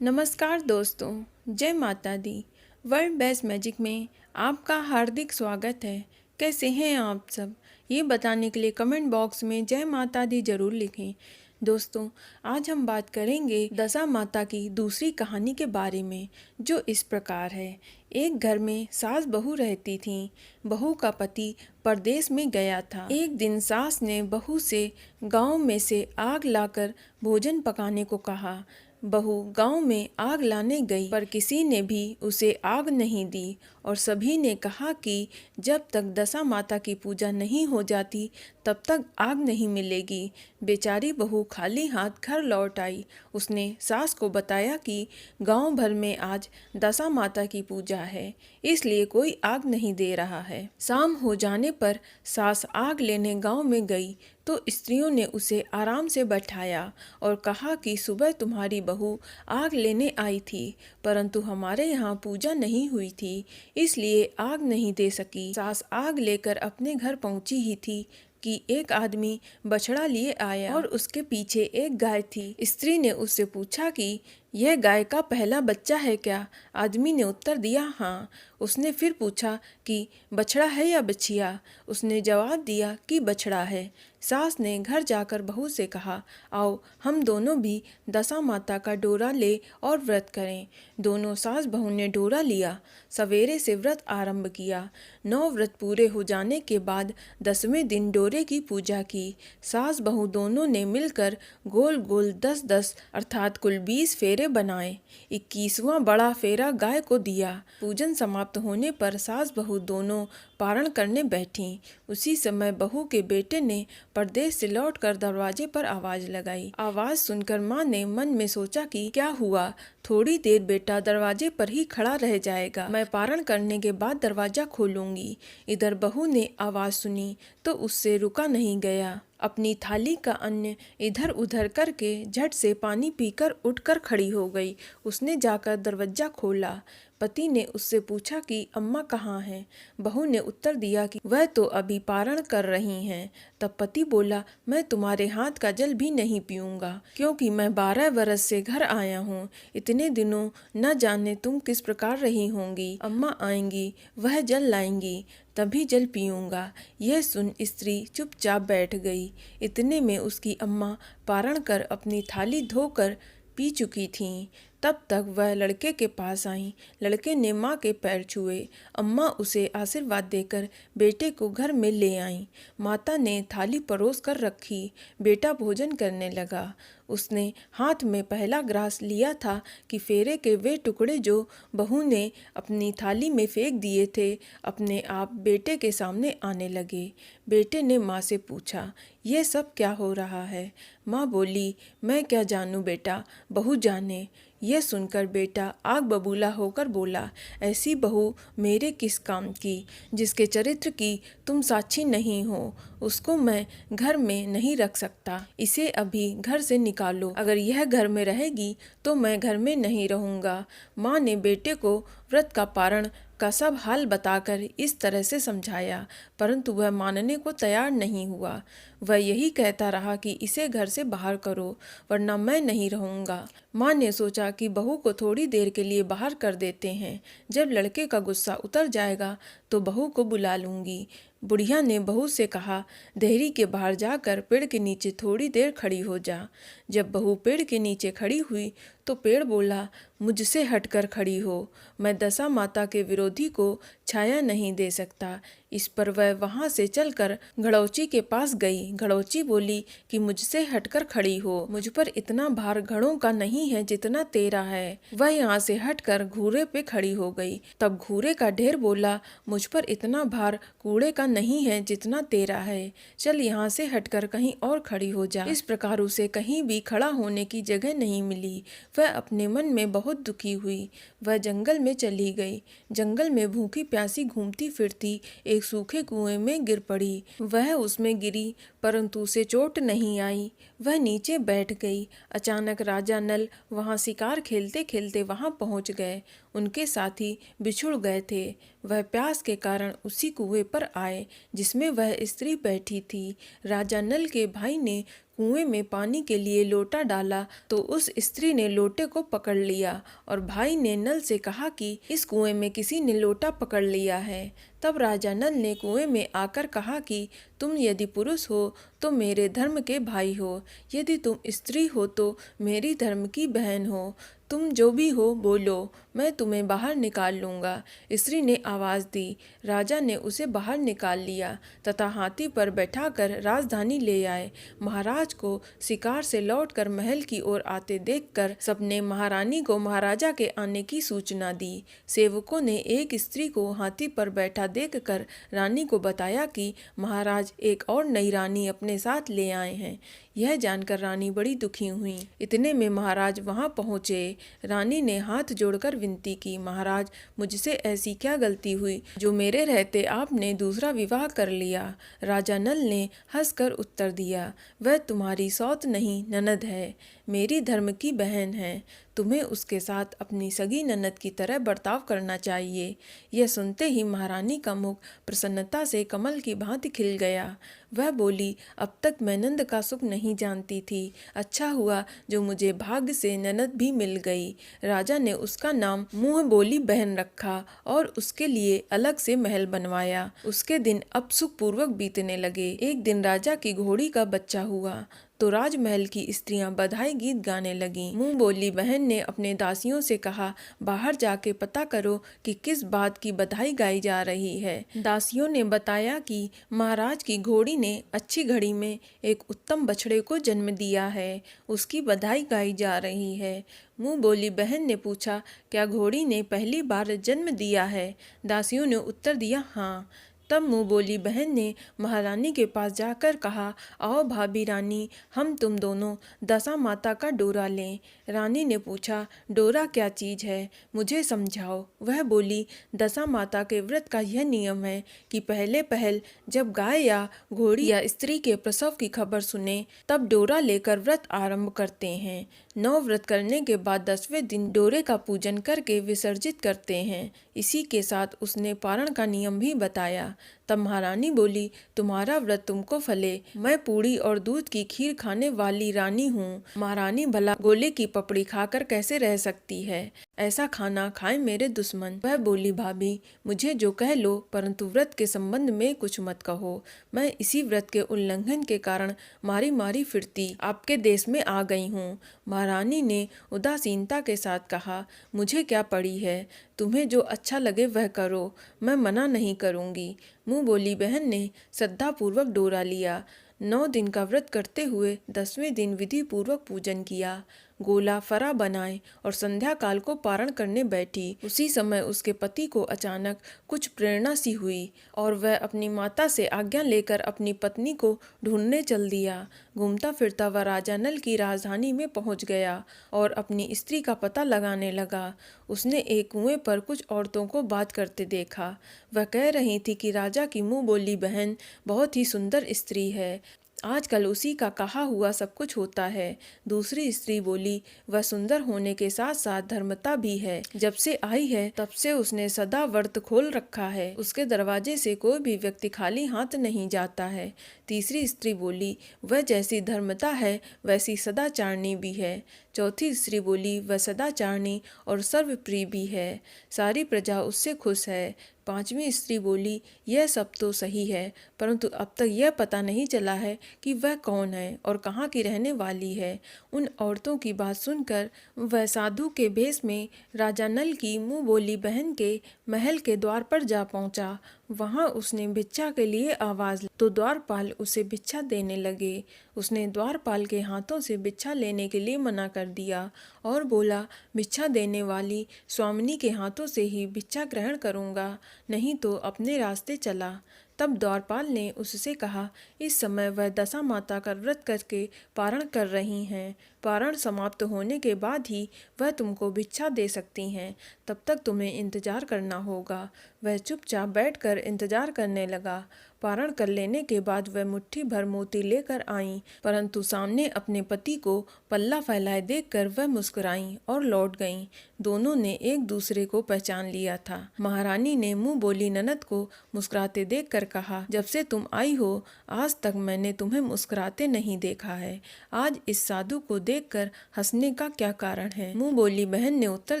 नमस्कार दोस्तों, जय माता दी। वर्ल्ड बेस्ट मैजिक में आपका हार्दिक स्वागत है। कैसे हैं आप सब? ये बताने के लिए कमेंट बॉक्स में जय माता दी जरूर लिखें। दोस्तों, आज हम बात करेंगे दशा माता की दूसरी कहानी के बारे में, जो इस प्रकार है। एक घर में सास बहू रहती थीं। बहू का पति परदेश में गया था। एक दिन सास ने बहू से गांव में से आग लाकर भोजन पकाने को कहा। बहू गांव में आग लाने गई, पर किसी ने भी उसे आग नहीं दी और सभी ने कहा कि जब तक दशा माता की पूजा नहीं हो जाती तब तक आग नहीं मिलेगी। बेचारी बहू खाली हाथ घर लौट आई। उसने सास को बताया कि गांव भर में आज दशा माता की पूजा है, इसलिए कोई आग नहीं दे रहा है। शाम हो जाने पर सास आग लेने गांव में गई तो स्त्रियों ने उसे आराम से बैठाया और कहा कि सुबह तुम्हारी बहू आग लेने आई थी, परंतु हमारे यहाँ पूजा नहीं हुई थी, इसलिए आग नहीं दे सकी। सास आग लेकर अपने घर पहुंची ही थी कि एक आदमी बछड़ा लिए आया और उसके पीछे एक गाय थी। स्त्री ने उससे पूछा कि यह गाय का पहला बच्चा है क्या? आदमी ने उत्तर दिया हाँ। उसने फिर पूछा कि बछड़ा है या बछिया? उसने जवाब दिया कि बछड़ा है। सास ने घर जाकर बहू से कहा, आओ हम दोनों भी दशा माता का डोरा ले और व्रत करें। दोनों सास बहू ने डोरा लिया। सवेरे से व्रत आरंभ किया। 9 व्रत पूरे हो जाने के बाद 10वें दिन डोरे की पूजा की। सास बहू दोनों ने मिलकर गोल गोल 10-10 अर्थात कुल 20 फेरे बनाए। 21वां बड़ा फेरा गाय को दिया। पूजन समाप्त होने पर सास बहू दोनों पारण करने बैठी। उसी समय बहू के बेटे ने परदेश से लौटकर दरवाजे पर आवाज लगाई। आवाज सुनकर माँ ने मन में सोचा कि क्या हुआ, थोड़ी देर बेटा दरवाजे पर ही खड़ा रह जाएगा, मैं पारण करने के बाद दरवाजा खोलूंगी। इधर बहू ने आवाज सुनी तो उससे रुका नहीं गया। अपनी थाली का अन्न इधर उधर करके झट से पानी पीकर उठकर खड़ी हो गई। उसने जाकर दरवाजा खोला। पति ने उससे पूछा कि अम्मा कहाँ हैं? बहू ने उत्तर दिया कि वह तो अभी पारण कर रही हैं। तब पति बोला, मैं तुम्हारे हाथ का जल भी नहीं पीऊंगा, क्योंकि मैं 12 वर्ष से घर आया हूँ। इतने दिनों न जाने तुम किस प्रकार रही होंगी। अम्मा आएंगी, वह जल लाएंगी, तभी जल पीऊंगा। यह सुन स्त्री चुपचाप बैठ गई। इतने में उसकी अम्मा पारण कर अपनी थाली धोकर पी चुकी थीं। तब तक वह लड़के के पास आई। लड़के ने माँ के पैर छुए। अम्मा उसे आशीर्वाद देकर बेटे को घर में ले आईं। माता ने थाली परोस कर रखी। बेटा भोजन करने लगा। उसने हाथ में पहला ग्रास लिया था कि फेरे के वे टुकड़े जो बहू ने अपनी थाली में फेंक दिए थे अपने आप बेटे के सामने आने लगे। बेटे ने माँ से पूछा, ये सब क्या हो रहा है? माँ बोली, मैं क्या जानूँ बेटा, बहू जाने। यह सुनकर बेटा आग बबूला होकर बोला, ऐसी बहू मेरे किस काम की, जिसके चरित्र की तुम साक्षी नहीं हो, उसको मैं घर में नहीं रख सकता। इसे अभी घर से निकालो। अगर यह घर में रहेगी तो मैं घर में नहीं रहूँगा। माँ ने बेटे को व्रत का पारण का सब हाल बताकर इस तरह से समझाया, परंतु वह मानने को तैयार नहीं हुआ। वह यही कहता रहा कि इसे घर से बाहर करो, वरना मैं नहीं रहूँगा। माँ ने सोचा कि बहू को थोड़ी देर के लिए बाहर कर देते हैं, जब लड़के का गुस्सा उतर जाएगा तो बहू को बुला लूँगी। बुढ़िया ने बहू से कहा, देहरी के बाहर जाकर पेड़ के नीचे थोड़ी देर खड़ी हो जा। जब बहू पेड़ के नीचे खड़ी हुई तो पेड़ बोला, मुझसे हटकर खड़ी हो, मैं दशा माता के विरोधी को छाया नहीं दे सकता। इस पर वह वहां से चलकर घड़ौची के पास गई। घड़ौची बोली कि मुझसे हटकर खड़ी हो, मुझ पर इतना भार घड़ों का नहीं है जितना तेरा है। वह यहाँ से हटकर घूरे पे खड़ी हो गई। तब घूरे का ढेर बोला, मुझ पर इतना भार कूड़े का नहीं है जितना तेरा है, चल यहाँ से हटकर कहीं और खड़ी हो जा। इस प्रकार उसे कहीं भी खड़ा होने की जगह नहीं मिली। वह अपने मन में बहुत दुखी हुई। वह जंगल में चली गई। जंगल में भूखी प्यासी घूमती फिरती एक सूखे कुएं में गिर पड़ी। वह उसमें गिरी, परंतु उसे चोट नहीं आई। वह नीचे बैठ गई। अचानक राजा नल वहां शिकार खेलते खेलते वहां पहुंच गए। उनके साथी बिछुड़ गए थे। वह प्यास के कारण उसी कुएं पर आए जिसमें वह स्त्री बैठी थी। राजा नल के भाई ने कुएं में पानी के लिए लोटा डाला तो उस स्त्री ने लोटे को पकड़ लिया और भाई ने नल से कहा कि इस कुएं में किसी ने लोटा पकड़ लिया है। तब राजा नल ने कुएं में आकर कहा कि तुम यदि पुरुष हो तो मेरे धर्म के भाई हो, यदि तुम स्त्री हो तो मेरी धर्म की बहन हो। तुम जो भी हो बोलो, मैं तुम्हें बाहर निकाल लूँगा। स्त्री ने आवाज़ दी। राजा ने उसे बाहर निकाल लिया तथा हाथी पर बैठाकर राजधानी ले आए। महाराज को शिकार से लौटकर महल की ओर आते देखकर सबने महारानी को महाराजा के आने की सूचना दी। सेवकों ने एक स्त्री को हाथी पर बैठा देखकर रानी को बताया कि महाराज एक और नई रानी अपने साथ ले आए हैं। यह जानकर रानी बड़ी दुखी हुई। इतने में महाराज वहां पहुंचे। रानी ने हाथ जोड़कर विनती की, महाराज मुझसे ऐसी क्या गलती हुई जो मेरे रहते आपने दूसरा विवाह कर लिया। राजा नल ने हंसकर उत्तर दिया, वह तुम्हारी सौत नहीं ननद है, मेरी धर्म की बहन है। तुम्हें उसके साथ अपनी सगी ननद की तरह बर्ताव करना चाहिए। यह सुनते ही महारानी का मुख प्रसन्नता से कमल की भांति खिल गया। वह बोली, अब तक मैं नंद का सुख नहीं जानती थी, अच्छा हुआ जो मुझे भाग्य से ननद भी मिल गई। राजा ने उसका नाम मुँह बोली बहन रखा और उसके लिए अलग से महल बनवाया। उसके दिन अब सुखपूर्वक बीतने लगे। एक दिन राजा की घोड़ी का बच्चा हुआ तो राजमहल की स्त्रियां बधाई गीत गाने लगीं। मुंह बोली बहन ने अपने दासियों से कहा, बाहर जाके पता करो कि किस बात की बधाई गाई जा रही है। दासियों ने बताया कि महाराज की घोड़ी ने अच्छी घड़ी में एक उत्तम बछड़े को जन्म दिया है, उसकी बधाई गाई जा रही है। मुंह बोली बहन ने पूछा, क्या घोड़ी ने पहली बार जन्म दिया है? दासियों ने उत्तर दिया, हाँ। तब मुँह बोली बहन ने महारानी के पास जाकर कहा, आओ भाभी रानी, हम तुम दोनों दशा माता का डोरा लें। रानी ने पूछा, डोरा क्या चीज़ है, मुझे समझाओ। वह बोली, दशा माता के व्रत का यह नियम है कि पहले पहल जब गाय या घोड़ी या स्त्री के प्रसव की खबर सुने तब डोरा लेकर व्रत आरंभ करते हैं। 9 व्रत करने के बाद 10वें दिन डोरे का पूजन करके विसर्जित करते हैं। इसी के साथ उसने पारण का नियम भी बताया। तब महारानी बोली, तुम्हारा व्रत तुमको फले, मैं पूड़ी और दूध की खीर खाने वाली रानी हूँ। महारानी भला गोले की पपड़ी खाकर कैसे रह सकती है? ऐसा खाना खाए मेरे दुश्मन। वह बोली, भाभी मुझे जो कह लो, परंतु व्रत के संबंध में कुछ मत कहो। मैं इसी व्रत के उल्लंघन के कारण मारी मारी फिरती आपके देश में आ गई हूँ। महारानी ने उदासीनता के साथ कहा, मुझे क्या पड़ी है, तुम्हें जो अच्छा लगे वह करो, मैं मना नहीं करूँगी। मुँह बोली बहन ने श्रद्धापूर्वक डोरा लिया। 9 दिन का व्रत करते हुए 10वें दिन विधि पूर्वक पूजन किया। गोला फरा बनाए और संध्या काल को पारण करने बैठी। उसी समय उसके पति को अचानक कुछ प्रेरणा सी हुई और वह अपनी माता से आज्ञा लेकर अपनी पत्नी को ढूंढने चल दिया। घूमता फिरता वह राजा नल की राजधानी में पहुंच गया और अपनी स्त्री का पता लगाने लगा। उसने एक कुएं पर कुछ औरतों को बात करते देखा। वह कह रही थी कि राजा की मुँह बोली बहन बहुत ही सुंदर स्त्री है, आजकल उसी का कहा हुआ सब कुछ होता है। दूसरी स्त्री बोली, वह सुंदर होने के साथ साथ धर्मता भी है, जब से आई है तब से उसने सदा व्रत खोल रखा है, उसके दरवाजे से कोई भी व्यक्ति खाली हाथ नहीं जाता है। तीसरी स्त्री बोली, वह जैसी धर्मता है वैसी सदाचारणी भी है। चौथी स्त्री बोली, वह सदाचारणी और सर्वप्रिय भी है, सारी प्रजा उससे खुश है। पांचवी स्त्री बोली, यह सब तो सही है, परंतु अब तक यह पता नहीं चला है कि वह कौन है और कहाँ की रहने वाली है। उन औरतों की बात सुनकर वह साधु के भेष में राजा नल की मुँह बोली बहन के महल के द्वार पर जा पहुँचा। वहाँ उसने भिक्षा के लिए आवाज़ तो द्वारपाल उसे भिक्षा देने लगे। उसने द्वारपाल के हाथों से भिक्षा लेने के लिए मना कर दिया और बोला, भिक्षा देने वाली स्वामिनी के हाथों से ही भिक्षा ग्रहण करूँगा, नहीं तो अपने रास्ते चला। तब द्वारपाल ने उससे कहा, इस समय वह दशा माता का व्रत करके पारण कर रही हैं, पारण समाप्त होने के बाद ही वह तुमको भिक्षा दे सकती हैं, तब तक तुम्हें इंतजार करना होगा। वह चुपचाप बैठकर इंतजार करने लगा। पारण कर लेने के बाद वह मुट्ठी भर मोती लेकर आईं, परंतु सामने अपने पति को पल्ला फैलाए देखकर वह मुस्कुराईं और लौट गईं। दोनों ने एक दूसरे को पहचान लिया था। महारानी ने मुंह बोली ननद को मुस्कुराते देखकर कहा, जब से तुम आई हो आज तक मैंने तुम्हें मुस्कुराते नहीं देखा है। आज इस साधु को देखकर हंसने का क्या कारण है? मुंह बोली बहन ने उत्तर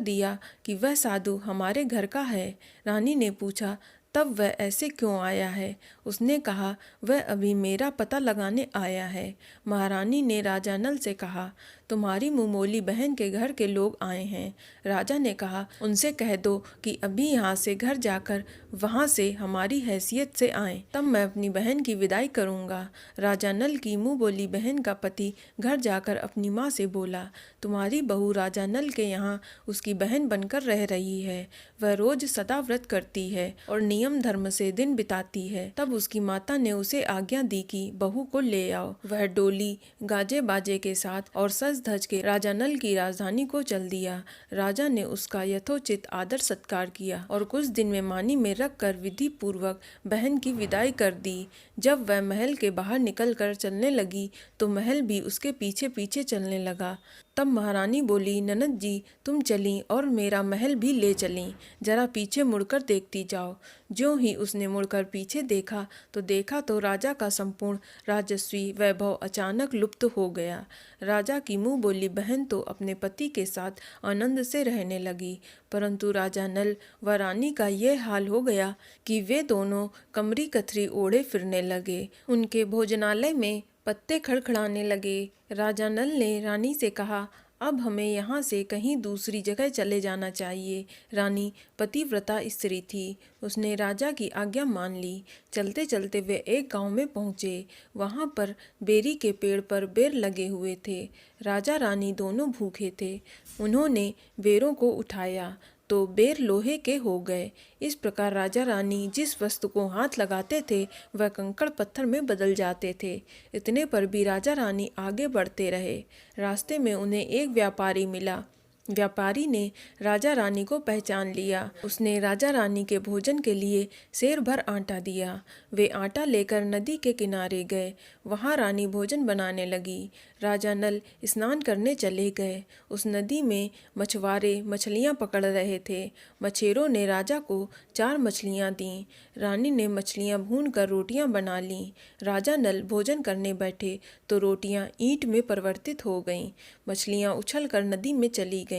दिया कि वह साधु हमारे घर का है। रानी ने पूछा, तब वह ऐसे क्यों आया है? उसने कहा, वह अभी मेरा पता लगाने आया है। महारानी ने राजा नल से कहा, तुम्हारी मुमोली बहन के घर के लोग आए हैं। राजा ने कहा, उनसे कह दो कि अभी यहाँ से घर जाकर वहाँ से हमारी हैसियत से आएं, तब मैं अपनी बहन की विदाई करूँगा। राजा नल की मुँह बोली बहन का पति घर जाकर अपनी माँ से बोला, तुम्हारी बहू राजा नल के यहाँ उसकी बहन बनकर रह रही है। वह रोज सदा व्रत करती है और नियम धर्म से दिन बिताती है। तब उसकी माता ने उसे आज्ञा दी कि बहू को ले आओ। वह डोली गाजे बाजे के साथ और सज धज के राजा नल की राजधानी को चल दिया। राजा ने उसका यथोचित आदर सत्कार किया और कुछ दिन मेहमानी में रखकर विधि पूर्वक बहन की विदाई कर दी। जब वह महल के बाहर निकलकर चलने लगी तो महल भी उसके पीछे पीछे चलने लगा। तब महारानी बोली, ननद जी तुम चली और मेरा महल भी ले चली, जरा पीछे मुड़कर देखती जाओ। ज्यों ही उसने मुड़कर पीछे देखा तो राजा का संपूर्ण राजस्वी वैभव अचानक लुप्त हो गया। राजा की मुंह बोली बहन तो अपने पति के साथ आनंद से रहने लगी, परंतु राजा नल व रानी का यह हाल हो गया कि वे दोनों कमरी कथरी ओढ़े फिरने लगे। उनके भोजनालय में पत्ते खड़खड़ाने लगे। राजा नल ने रानी से कहा, अब हमें यहाँ से कहीं दूसरी जगह चले जाना चाहिए। रानी पतिव्रता स्त्री थी, उसने राजा की आज्ञा मान ली। चलते चलते वे एक गांव में पहुँचे। वहाँ पर बेरी के पेड़ पर बेर लगे हुए थे। राजा रानी दोनों भूखे थे। उन्होंने बेरों को उठाया तो बेर लोहे के हो गए। इस प्रकार राजा रानी जिस वस्तु को हाथ लगाते थे वह कंकड़ पत्थर में बदल जाते थे। इतने पर भी राजा रानी आगे बढ़ते रहे। रास्ते में उन्हें एक व्यापारी मिला। व्यापारी ने राजा रानी को पहचान लिया। उसने राजा रानी के भोजन के लिए सेर भर आटा दिया। वे आटा लेकर नदी के किनारे गए। वहाँ रानी भोजन बनाने लगी। राजा नल स्नान करने चले गए। उस नदी में मछुआरे मछलियाँ पकड़ रहे थे। मछेरों ने राजा को 4 मछलियाँ दीं। रानी ने मछलियाँ भूनकर रोटियाँ बना लीं। राजा नल भोजन करने बैठे तो रोटियाँ ईंट में परिवर्तित हो गईं। मछलियाँ उछलकर नदी में चली गईं।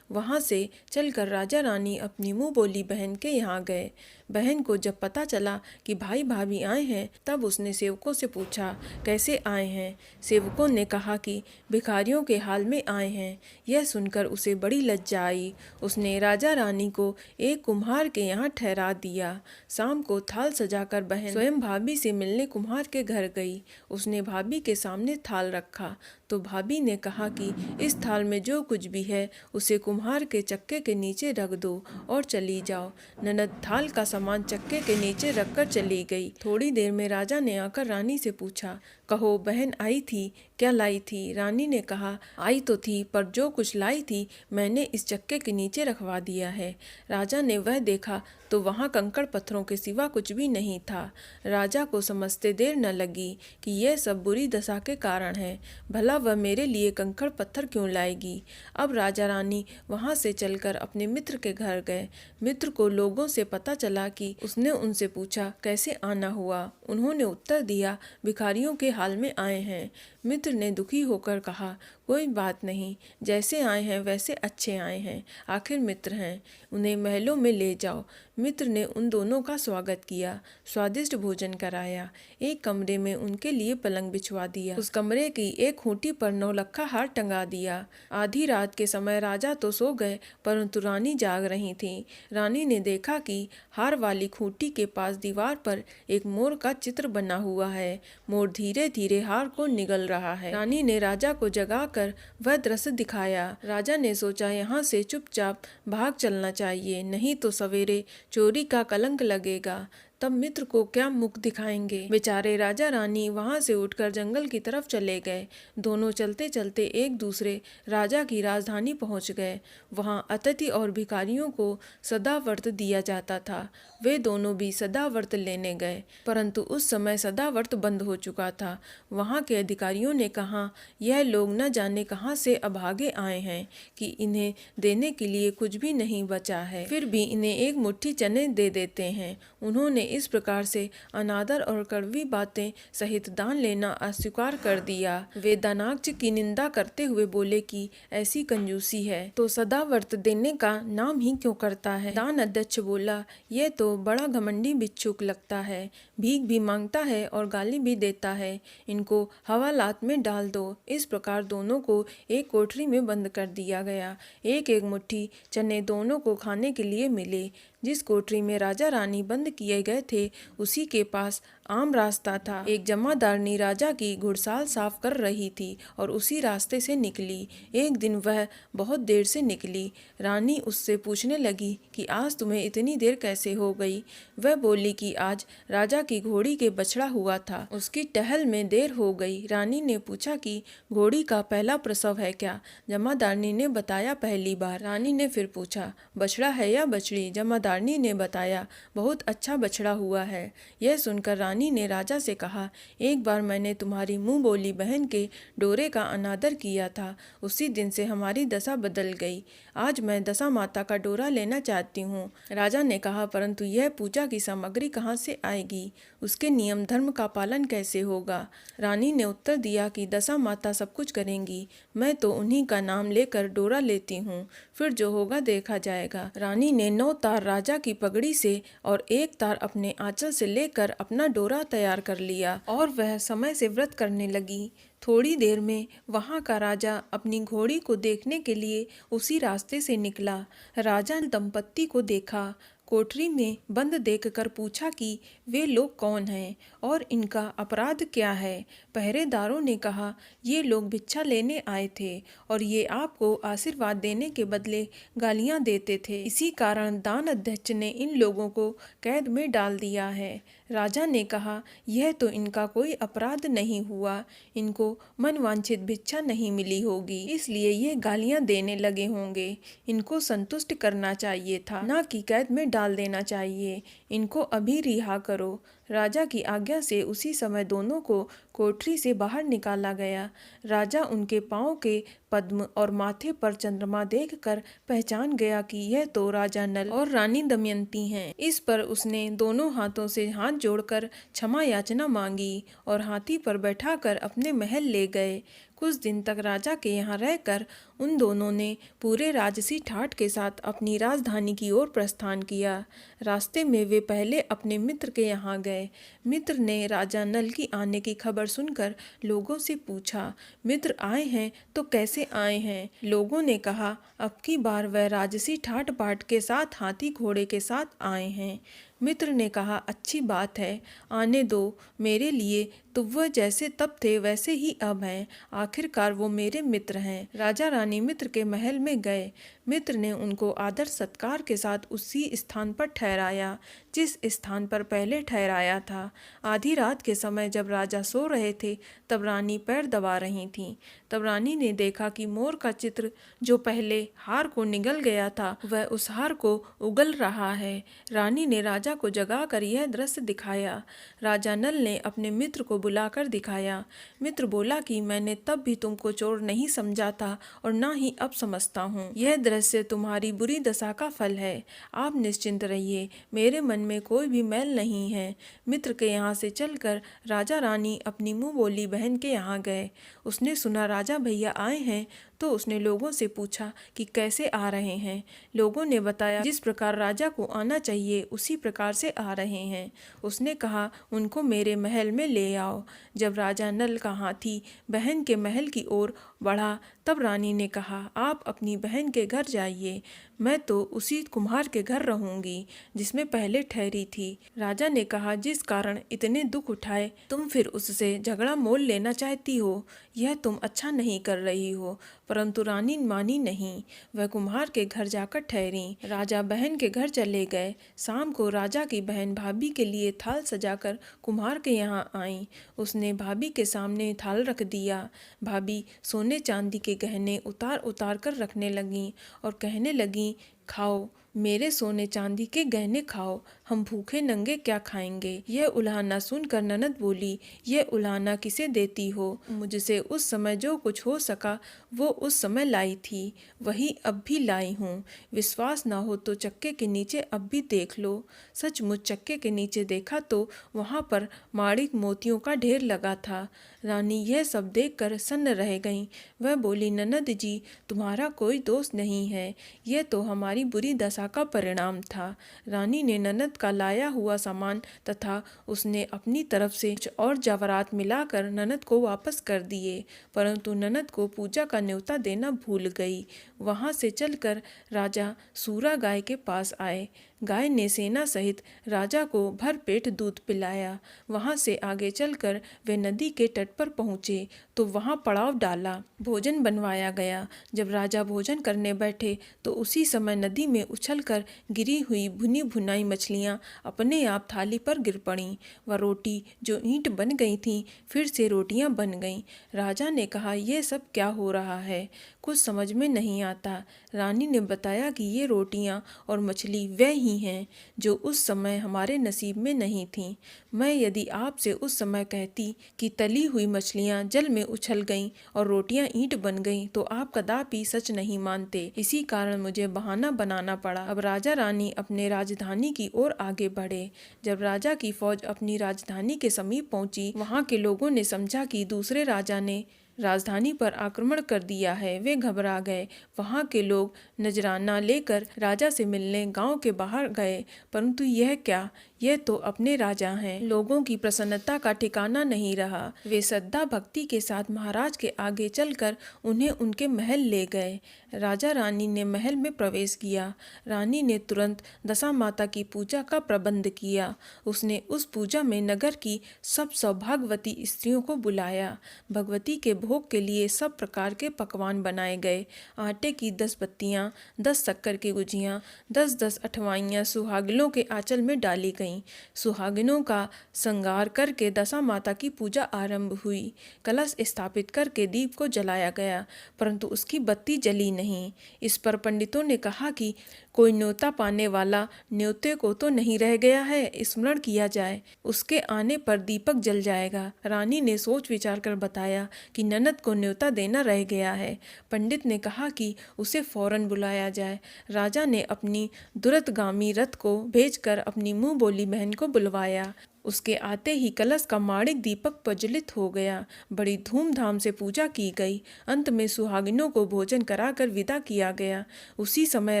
वहाँ से चलकर राजा रानी अपनी मुँह बोली बहन के यहाँ गए। बहन को जब पता चला कि भाई भाभी आए हैं तब उसने सेवकों से पूछा, कैसे आए हैं? सेवकों ने कहा कि भिखारियों के हाल में आए हैं। यह सुनकर उसे बड़ी लज्जा आई। उसने राजा रानी को एक कुम्हार के यहाँ ठहरा दिया। शाम को थाल सजाकर बहन स्वयं भाभी से मिलने कुम्हार के घर गई। उसने भाभी के सामने थाल रखा तो भाभी ने कहा कि इस थाल में जो कुछ भी है उसे कुम्हार के चक्के के नीचे रख दो और चली जाओ। ननद थाल का सामान चक्के के नीचे रखकर चली गई। थोड़ी देर में राजा ने आकर रानी से पूछा, कहो बहन आई थी, क्या लाई थी? रानी ने कहा, आई तो थी पर जो कुछ लाई थी मैंने इस चक्के के नीचे रखवा दिया है। राजा ने वह देखा तो वहाँ कंकड़ पत्थरों के सिवा कुछ भी नहीं था। राजा को समझते देर न लगी कि यह सब बुरी दशा के कारण है। भला वह मेरे लिए कंकड़ पत्थर क्यों लाएगी? अब राजा रानी वहाँ से चलकर अपने मित्र के घर गए। मित्र को लोगों से पता चला कि उसने उनसे पूछा, कैसे आना हुआ? उन्होंने उत्तर दिया, भिखारियों के हाल में आए हैं। मित्र ने दुखी होकर कहा, कोई बात नहीं, जैसे आए हैं वैसे अच्छे आए हैं, आखिर मित्र हैं, उन्हें महलों में ले जाओ। मित्र ने उन दोनों का स्वागत किया, स्वादिष्ट भोजन कराया, एक कमरे में उनके लिए पलंग बिछवा दिया। उस कमरे की एक खूंटी पर नौलखा हार टंगा दिया। आधी रात के समय राजा तो सो गए परंतु रानी जाग रही थी। रानी ने देखा कि हार वाली खूंटी के पास दीवार पर एक मोर का चित्र बना हुआ है। मोर धीरे धीरे हार को निगल रहा है। रानी ने राजा को जगाकर वह दृश्य दिखाया। राजा ने सोचा, यहाँ से चुपचाप भाग चलना चाहिए, नहीं तो सवेरे चोरी का कलंक लगेगा। तब मित्र को क्या मुख दिखाएंगे। बेचारे राजा रानी वहां से उठकर जंगल की तरफ चले गए। दोनों चलते चलते एक दूसरे राजा की राजधानी पहुंच गए। वहां अतिथि और भिखारियों को सदाव्रत दिया जाता था। वे दोनों भी सदाव्रत लेने गए, परंतु उस समय सदाव्रत बंद हो चुका था। वहां के अधिकारियों ने कहा, यह लोग न जाने कहां से अभागे आए हैं कि इन्हें देने के लिए कुछ भी नहीं बचा है, फिर भी इन्हें एक मुट्ठी चने दे देते हैं। उन्होंने इस प्रकार से अनादर और कड़वी बातें सहित दान लेना अस्वीकार कर दिया। वे दानाक्ष की निंदा करते हुए बोले कि ऐसी कंजूसी है तो सदाव्रत देने का नाम ही क्यों करता है। दान अध्यक्ष बोला, यह तो बड़ा घमंडी भिक्षुक लगता है, भीख भी मांगता है और गाली भी देता है। इनको हवालात में डाल दो। इस प्रकार दोनों को एक कोठरी में बंद कर दिया गया। एक एक मुट्ठी चने दोनों को खाने के लिए मिले। जिस कोठरी में राजा रानी बंद किए गए थे उसी के पास आम रास्ता था। एक जमादारनी राजा की घुड़साल साफ कर रही थी और उसी रास्ते से निकली। एक दिन वह बहुत देर से निकली। रानी उससे पूछने लगी कि आज तुम्हें इतनी देर कैसे हो गई। वह बोली कि आज राजा की घोड़ी के बछड़ा हुआ था, उसकी टहल में देर हो गई। रानी ने पूछा कि घोड़ी का पहला प्रसव है क्या। जमादारनी ने बताया, पहली बार। रानी ने फिर पूछा, बछड़ा है या बछड़ी। जमादारनी ने बताया, बहुत अच्छा बछड़ा हुआ है। यह सुनकर रानी ने राजा से कहा, एक बार मैंने तुम्हारी मुंह बोली बहन के डोरे का अनादर किया था, उसी दिन से हमारी दशा बदल गई। आज मैं दशा माता का डोरा लेना चाहती हूँ। राजा ने कहा, परंतु यह पूजा की सामग्री कहाँ से आएगी, उसके नियम धर्म का पालन कैसे होगा। रानी ने उत्तर दिया कि दशा माता सब कुछ करेंगी, मैं तो उन्हीं का नाम लेकर डोरा लेती हूँ, फिर जो होगा देखा जाएगा। रानी ने 9 तार राजा की पगड़ी से और 1 तार अपने आंचल से लेकर अपना डोरा तैयार कर लिया और वह समय से व्रत करने लगी। थोड़ी देर में वहां का राजा अपनी घोड़ी को देखने के लिए उसी रास्ते से निकला। राजा ने दंपत्ति को देखा। कोठरी में बंद देखकर पूछा कि वे लोग कौन हैं और इनका अपराध क्या है। पहरेदारों ने कहा, ये लोग भिक्षा लेने आए थे और ये आपको आशीर्वाद देने के बदले गालियां देते थे। इसी कारण दान अध्यक्ष ने इन लोगों को कैद में डाल दिया है। राजा ने कहा, यह तो इनका कोई अपराध नहीं हुआ, इनको मनवांछित भिक्षा नहीं मिली होगी, इसलिए ये गालियां देने लगे होंगे। इनको संतुष्ट करना चाहिए था, ना कि कैद में डाल देना चाहिए। इनको अभी रिहा करो। राजा की आज्ञा से उसी समय दोनों को कोठरी से बाहर निकाला गया। राजा उनके पांव के पद्म और माथे पर चंद्रमा देखकर पहचान गया कि यह तो राजा नल और रानी दमयंती हैं। इस पर उसने दोनों हाथों से हाथ जोड़कर क्षमा याचना मांगी और हाथी पर बैठाकर अपने महल ले गए। कुछ दिन तक राजा के यहाँ रहकर उन दोनों ने पूरे राजसी ठाठ के साथ अपनी राजधानी की ओर प्रस्थान किया। रास्ते में वे पहले अपने मित्र के यहाँ गए। मित्र ने राजा नल की आने की खबर सुनकर लोगों से पूछा, मित्र आए हैं तो कैसे आए हैं। लोगों ने कहा, अब की बार वह राजसी ठाट बाट के साथ हाथी घोड़े के साथ आए हैं। मित्र ने कहा, अच्छी बात है, आने दो। मेरे लिए तो वह जैसे तब थे वैसे ही अब हैं। आखिरकार वो मेरे मित्र हैं। राजा रानी मित्र के महल में गए। मित्र ने उनको आदर सत्कार के साथ उसी स्थान पर ठहराया जिस स्थान पर पहले ठहराया था। आधी रात के समय जब राजा सो रहे थे तब रानी पैर दबा रही थीं। तब रानी ने देखा कि मोर का चित्र जो पहले हार को निगल गया था वह उस हार को उगल रहा है। रानी ने राजा को जगाकर यह दृश्य दिखाया। राजा नल ने अपने मित्र को बुलाकर दिखाया। मित्र बोला कि मैंने तब भी तुमको चोर नहीं समझा था और ना ही अब समझता हूँ। यह दृश्य तुम्हारी बुरी दशा का फल है। आप निश्चिंत रहिए, मेरे मन में कोई भी मैल नहीं है। मित्र के यहाँ से चलकर राजा रानी अपनी मुँह बोली बहन के यहाँ गए। उसने सुना राजा भैया आए हैं तो उसने लोगों से पूछा कि कैसे आ रहे हैं। लोगों ने बताया जिस प्रकार राजा को आना चाहिए उसी प्रकार से आ रहे हैं। उसने कहा, उनको मेरे महल में ले आओ। जब राजा नल का हाथी बहन के महल की ओर बढ़ा तब रानी ने कहा, आप अपनी बहन के घर जाइए, मैं तो उसी कुम्हार के घर रहूंगी जिसमें पहले ठहरी थी। राजा ने कहा, जिस कारण इतने दुख उठाए तुम फिर उससे झगड़ा मोल लेना चाहती हो, यह तुम अच्छा नहीं कर रही हो। परंतु रानी मानी नहीं, वह कुम्हार के घर जाकर ठहरी। राजा बहन के घर चले गए। शाम को राजा की बहन भाभी के लिए थाल सजाकर कुम्हार के यहाँ आई। उसने भाभी के सामने थाल रख दिया। भाभी सोने चांदी के गहने उतार उतार कर रखने लगी और कहने लगी, खाओ मेरे सोने चांदी के गहने खाओ, हम भूखे नंगे क्या खाएंगे। यह उलाहना सुनकर ननद बोली, यह उलाहना किसे देती हो? मुझसे उस समय जो कुछ हो सका वो उस समय लाई थी, वही अब भी लाई हूँ। विश्वास ना हो तो चक्के के नीचे अब भी देख लो। सचमुच चक्के के नीचे देखा तो वहाँ पर माणिक मोतियों का ढेर लगा था। रानी यह सब देखकर सन्न रह गईं। वह बोली, ननद जी तुम्हारा कोई दोष नहीं है, यह तो हमारी बुरी दशा का परिणाम था। रानी ने ननद का लाया हुआ सामान तथा उसने अपनी तरफ से कुछ और जवाहरात मिलाकर ननद को वापस कर दिए, परंतु ननद को पूजा का न्योता देना भूल गई। वहां से चलकर राजा सूरा गाय के पास आए। गाय ने सेना सहित राजा को भर पेट दूध पिलाया। वहां से आगे चलकर वे नदी के तट पर पहुँचे तो वहां पड़ाव डाला। भोजन बनवाया गया। जब राजा भोजन करने बैठे तो उसी समय नदी में उछलकर गिरी हुई भुनी भुनाई मछलियां अपने आप थाली पर गिर पड़ीं। वह रोटी जो ईंट बन गई थीं फिर से रोटियां बन गईं। राजा ने कहा, यह सब क्या हो रहा है? कुछ समझ में नहीं आता। रानी ने बताया कि ये रोटियां और मछली वह ही हैं जो उस समय हमारे नसीब में नहीं थीं। मैं यदि आपसे उस समय कहती कि तली हुई मछलियां जल में उछल गईं और रोटियां ईंट बन गईं तो आप कदापि सच नहीं मानते। इसी कारण मुझे बहाना बनाना पड़ा। अब राजा रानी अपने राजधानी की ओर आगे बढ़े। जब राजा की फौज अपनी राजधानी के समीप पहुंची, वहां के लोगों ने समझा कि दूसरे राजा ने राजधानी पर आक्रमण कर दिया है। वे घबरा गए। वहां के लोग नजराना लेकर राजा से मिलने गांव के बाहर गए, परंतु यह क्या, यह तो अपने राजा हैं। लोगों की प्रसन्नता का ठिकाना नहीं रहा। वे श्रद्धा भक्ति के साथ महाराज के आगे चलकर उन्हें उनके महल ले गए। राजा रानी ने महल में प्रवेश किया। रानी ने तुरंत दशा माता की पूजा का प्रबंध किया। उसने उस पूजा में नगर की सब सौभाग्यवती स्त्रियों को बुलाया। भगवती के भोग के लिए सब प्रकार के पकवान बनाए गए। आटे की 10 बत्तियां, 10 शक्कर की गुजियां, 10-10 अठवाइयां सुहागिनों के आंचल में डाली गईं। सुहागिनों का श्रृंगार करके दशा माता की पूजा आरंभ हुई। कलश स्थापित करके दीप को जलाया गया, परंतु उसकी बत्ती जली नहीं। इस पर पंडितों ने कहा कि कोई न्योता पाने वाला न्योते को तो नहीं रह गया है, स्मरण किया जाए, उसके आने पर दीपक जल जाएगा। रानी ने सोच विचार कर बताया कि ननद को न्योता देना रह गया है। पंडित ने कहा कि उसे फौरन बुलाया जाए। राजा ने अपनी दुरतगामी रथ को भेजकर अपनी मुंह बोली बहन को बुलवाया। उसके आते ही कलश का माणिक दीपक प्रज्वलित हो गया। बड़ी धूमधाम से पूजा की गई। अंत में सुहागिनों को भोजन कराकर विदा किया गया। उसी समय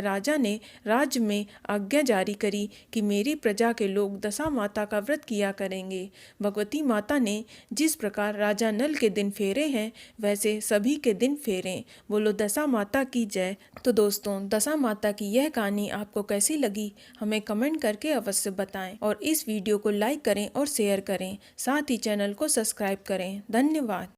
राजा ने राज्य में आज्ञा जारी करी कि मेरी प्रजा के लोग दशा माता का व्रत किया करेंगे। भगवती माता ने जिस प्रकार राजा नल के दिन फेरे हैं वैसे सभी के दिन फेरें। बोलो दशा माता की जय। तो दोस्तों, दशा माता की यह कहानी आपको कैसी लगी हमें कमेंट करके अवश्य बताएं और इस वीडियो को लाइक करें और शेयर करें। साथ ही चैनल को सब्सक्राइब करें। धन्यवाद।